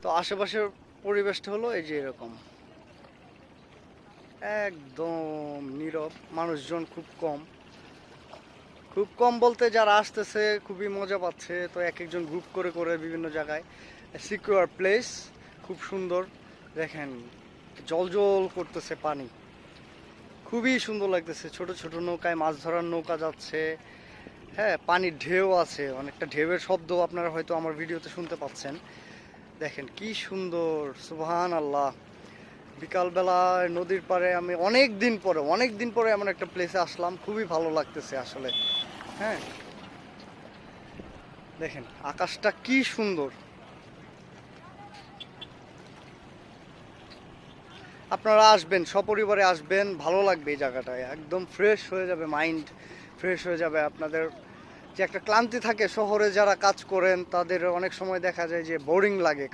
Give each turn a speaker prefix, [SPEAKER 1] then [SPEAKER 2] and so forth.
[SPEAKER 1] তো আশেপাশের পরিবেশটা হলো এই যে এরকম, একদম নীরব, মানুষজন খুব কম। খুব কম বলতে যারা আসতেছে খুবই মজা পাচ্ছে, তো এক একজন গ্রুপ করে করে বিভিন্ন জায়গায়। সিকিউর প্লেস, খুব সুন্দর। দেখেন জলজল করতেছে পানি, খুবই সুন্দর লাগতেছে। ছোট ছোট নৌকায় মাছ ধরার নৌকা যাচ্ছে। হ্যাঁ, পানির ঢেউ আছে, অনেকটা ঢেউয়ের শব্দ আপনারা হয়তো আমার ভিডিওতে শুনতে পাচ্ছেন। দেখেন কি সুন্দর, সুবহান আল্লাহ। বিকালবেলায় নদীর পাড়ে আমি অনেক দিন পরে এমন একটা প্লেসে আসলাম, খুবই ভালো লাগতেছে আসলে। হ্যাঁ, দেখেন আকাশটা কি সুন্দর। আপনারা আসবেন, সপরিবারে আসবেন, ভালো লাগবে এই জায়গাটায়। একদম ফ্রেশ হয়ে যাবে মাইন্ড, ফ্রেশ হয়ে যাবে আপনাদের। যে একটা ক্লান্তি থাকে শহরে যারা কাজ করেন, তাদের অনেক সময় দেখা যায় যে বোরিং লাগে